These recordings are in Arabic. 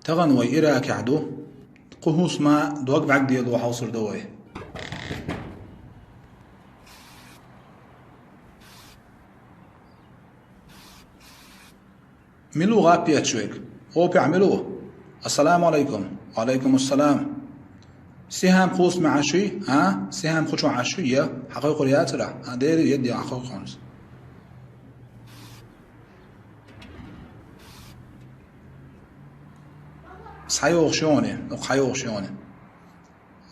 تغن وإراك عدو قهوس ما دوق بعد ديال وحوصر دوي ملو غابيات شويك هو بيعملوه. السلام عليكم. وعليكم السلام. سهام قوس مع شوي سهام خشوا عشوية حقيقة رياترا هدير يدي حقيقة خمس صحيح شوني وخيوخ شوني.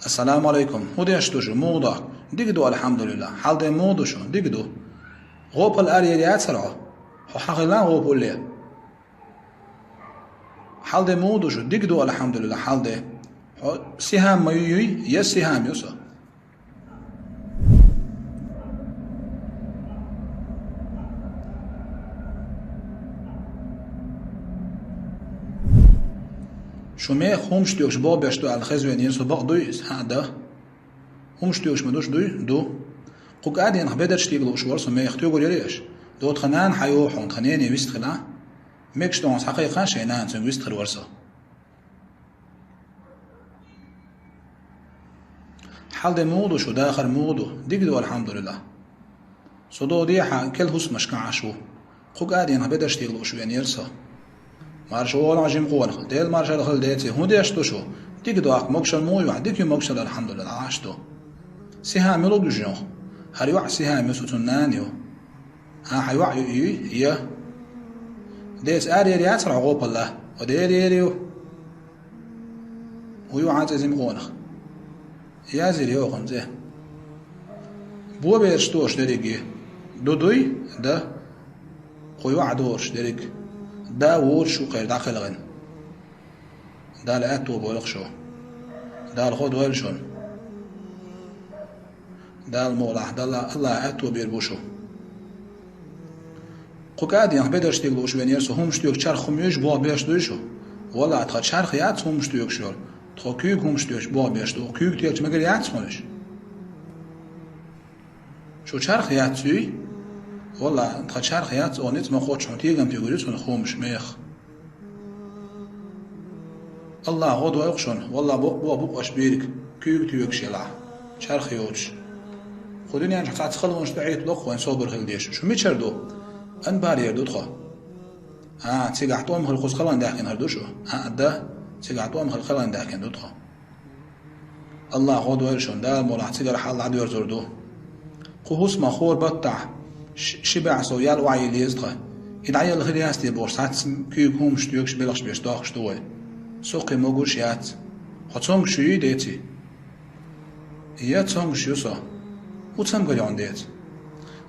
السلام عليكم. هو دي اشتوشو موضع ديقدو الحمد لله حال دي موضو شو ديقدو غوب الاريا رياترا هو حقيقة غوب اللي حال دي موضو شو ديقدو الحمد لله حال دي سهام ما يوي يس سهام يوسا شو ميخ هم شتيوش بابي اشتو على الخزوين ينسو بق دويس هذا هم شتيوش مدوش دو قوك عادي انا بدر شتيغلو شو ورسو ميخ تيوغو ليش دوت خنان حيوحون خنيني ويستخلا ميكش دونس حقيقة شينان سن ويستخل ورسو حال دي موضو شو داخل موضو ديقدو الحمد لله صدو ديحا كل هس مشكا عشو قوك عادي انا بدر شتيغلو شو يعني يرسو مارش ولا عجيم قوة ديل مارش دخل ديتي هو ديشتو شو ديقدو اق موكشل موي وعديك موكشل الحمد لله عاشتو سهام يلو جنو هل يوع سهام يسوتنانيو حيوع يا ديس اري ريات عقوب الله وديريو ويوع عزيم قونخ يا زيريو خنزه بو بيرشتوش دريجي دودوي ده قيوع دورش دريج دا ورش وقير داخل غن دا لأتو بولق شو دا الخود ويلشون دا المولح دا الله أتو بيربوشو قوكادي يخ بدرش تيغلوش بين يرسو هم شتيوك چرخ خميوش بوا بيش دوشو ولا اتخا چرخ يات هم شتيوك شور تخا كيوك هم شتيوش بوا بيش دو كيوك تيوك مگر يات خونش شو چرخ يات سوي والله اتخا چرخ يات اونيت ما خود شون تيغم تيغوريت ون خومش ميخ الله غود ويقشون والله بوا بقش بيرك كيوك تيوك شيلع چرخ يوش خودين يعني قاعد تخلونش تعيط لوخ وين صوبر خل ديش شو ميچردو ان بارير دوتخا تيقعتوهم خلقوس خلان داكن هردوشو ده تيقعتوهم خلان داكن دوتخا الله غود ويرشون دا مولا تيقر حال عدو يرزردو قهوس ما خور بطع شبع سويال وعي ليزدخا إدعي الخرياس دي بورسات كيوك هم شتيوكش بلغش بيش داخش دوي سوقي موغوش يات خطسونگ شوي ديتي يات سونگ شيوسا وتسم قليون ديت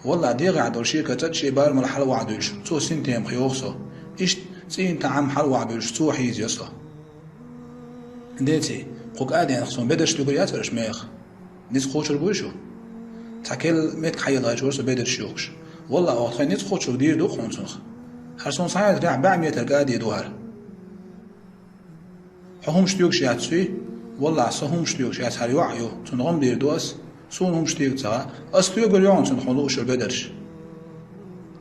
والله ديغ عدول شيكا تتشي بار مال حلوة عدوش تو سنتين خيوخصو إيش تسين تعم حلوة عدوش تو حيز يصا ديتي قوك آدي نخصون بدرش تقريات رش ميخ نيز خوشر بوشو تاكل ميت حيل غايش ورسو بدرش يوخش والله أخي نيز خوشر دير دو خونسونخ هرسون صايد رع بعمية القادي دوهر حهم شتيوك شيات سوي والله صهم شتيوك شيات هاري وعيو تنغم دير دوس سون هم شتيك تا أستيو قريان سن خلوش البدرش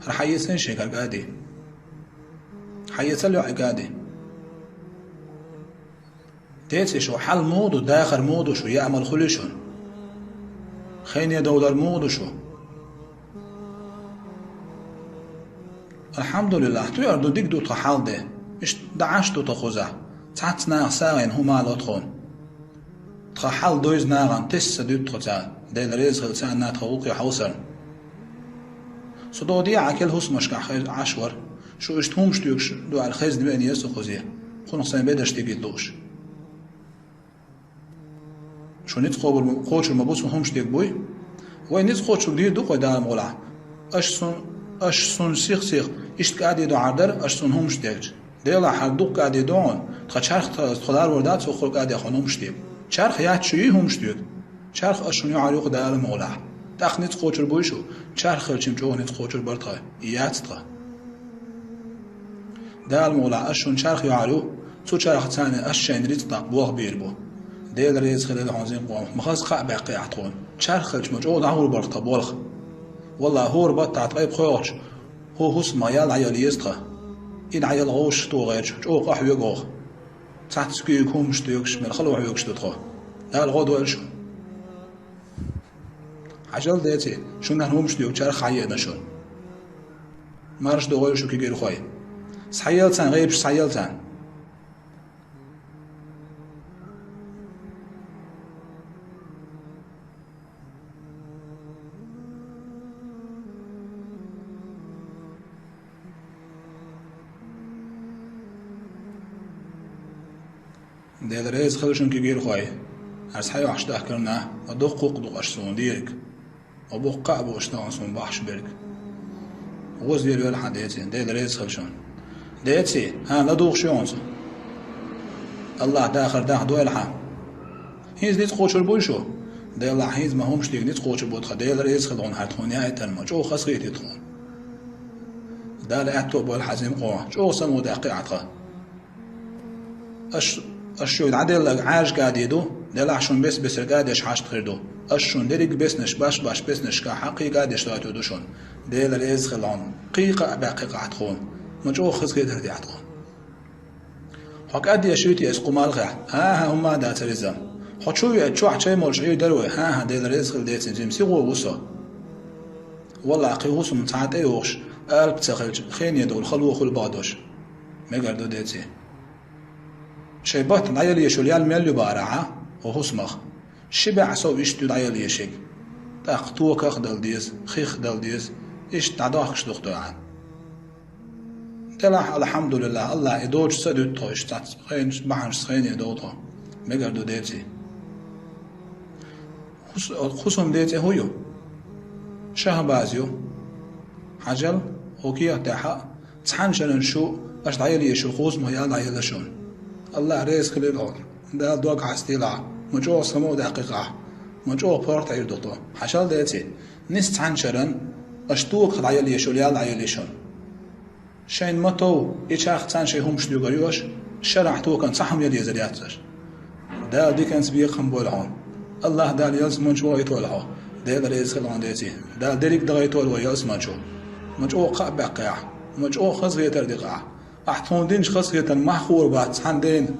رحيسن شيء قادي حيسلو عقادي تيتي شو حل مودو داخل مودو شو يعمل خليشون خين يدولار مودو شو الحمد لله تو يردو ديك دو تحال ده مش دعاش دو تخوزه تعتنا ساين هما لطخون تخحال دويز ناغان تس دو تخوزه ديل ريز غلسان نات خوقي حوسر صدو دي عكل هس مشكع عشور شو اشتهم شتيوك دو على الخيز دبين يسو خوزيه خونق سين بدش تيجي دوش شو نيت خوبر خوش المبوس هم شتيك بوي وين نيت خوش دي دو قوي دار مغلع اش سون سيخ اشت قاعد يدو عردر اش سون هم شتيك ديلا حدوق قاعد يدون تخشرخ خدار وردات سو خلق قاعد يخونهم شتيك چرخ يات شوي هم شتيك چرخ اشونی عریق دار مولا تخنیت خوچر بویشو چرخ خلچیم جو نیت خوچر برتا یاتتا دار مولا اشون چرخ یعرو تو چرخ ثاني اشين ريت طاق بوغ بيربو ديل ريز خلال هانزين قوم مخاز قاع باقي عطون چرخ خلچ مجو دعور برتا بولخ والله هو ربط تعطيب خوش هو هس ما يال عيال يستخ إن عيال غوش تو غير جو قح يقوغ تحتسكي يكون مش تيوكش من خلوا يوكش تدخل لا الغود والشون عجل ديتي شو نحن مش تيوك شارخ حياتنا شون مارش دوغير شو كي غير خوي صحيلتان غيبش صحيلتان ده رئيس خلشون كي غير خوي هرس حيو عشتا كرنا ادوق قوق دوق اشتون ديرك ابوق قعب اشتون سون بحش برك غوز ديال ولا حديتين ده رئيس خلشون ديتي ها لا دوق شونس الله داخل داخل دو الحام هيز ديت قوشر بوشو ده الله هيز ما همش ديك ديت قوشر بود خدي رئيس خلون هاتون يا تنما جو خسقيت يدخون ده لا اتوب والحزيم قوا جو سمو دقيقه اشون عدل عاش قاعد يدو دلع شون بس قاعدش حاش تخردو اشون دريك بس نش باش بس نش كحقي قاعدش تاتو دوشون ديل الإز خلون قيقة باقي عتخون مجو خز كده دي عتخون حق أدي أشوتي أسقو مالغة ها هما دا تريزم حق شو عشان مولش عيو دروي ها ديل الإز خل ديت نجيم سيغو وصا والله عقي وصا متعاد أيوش قلب تخلج خين يدول خلو خل بعدش ما قردو ديتي شيبات دايل يشوليال ميلو بارعة وهو سمخ شبع سو يشتو دايل يشيك تاختو كخ دل ديز خيخ دل ديز إيش تعداخش دختوعان تلاح الحمد لله الله يدوج سدود توش تات خين بحنش خين يدوطه مقردو ديتي خصوم ديتي هويو شهبازيو حجل وكيا تاحا تحنشن شو اش دايل يشو خوز ما يا دايل شون الله ريس خليلون دا دوق عستيلا مجو سمو دقيقة مجو بورت يردوطو حشال ديتي نست حنشرن اشتوك دايل يشو ليال دايل يشون شين متو يشاخ تان شي هم شلو غريوش شرحتو كان صحم يلي زرياتش دا دي كان سبيق بولهون الله دا يلز منجو يتولها دا ريس خلون ديتي دا دريك دغيتول ويلز منجو مجو قبقع مجو خزغيتر دقع احتون دينش خزغيتر محخور بات حندين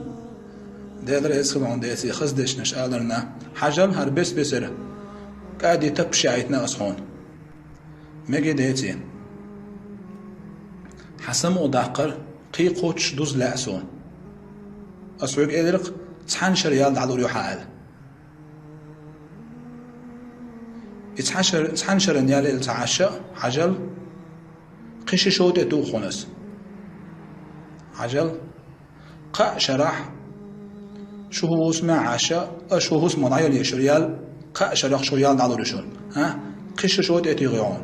دا ريس خلون ديتي خزدش نشالرنا حجل هر بس بسر قاعد يتبشي عيتنا اسخون مجي ديتي حسم وداقر قيقوش دوز لأسون أسوق إدرق تحنشر يالد على الريو حال تحنشر نيال التعشى حجل قش شوت تو خنس حجل قا شرح شو هو اسمه عشاء شو هو اسمه ضايل يشريال قا شرح شو يالد على الريشون ها قش شوت اتيغيون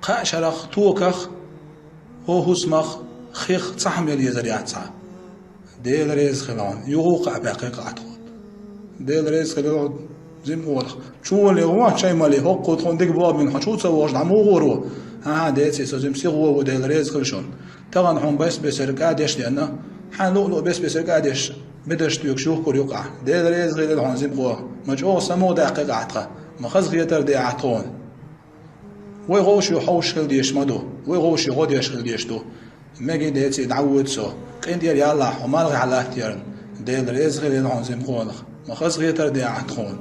قا شرح توكخ هو اسمخ خيخ صحم يلي زريعت صح ديل ريز خلون يوقع باقي قاعدون ديل ريز خلون زي مولخ شو اللي هو شيء مالي هو قطون ديك باب من شو تسووش دعمو غورو ها ديتي سوزم سيغو وديل ريز خلشون تغن حون بس قاعدش لأنه حنلو بس قاعدش بدش تيوك شوخ كور يوقع ديل ريز غير الحون زي مغو مجعو سمو دقيقة عتقه مخز غيتر دي عتقون ويغوش يحوش خل ديش مدو ويغوش يغود يشغل ديشتو ماجي ديتي دعوت سو قين ديال يالله وما لغي على اختيارن ديال ريز غير العنزم قولخ ما خص غيتر دي عتخون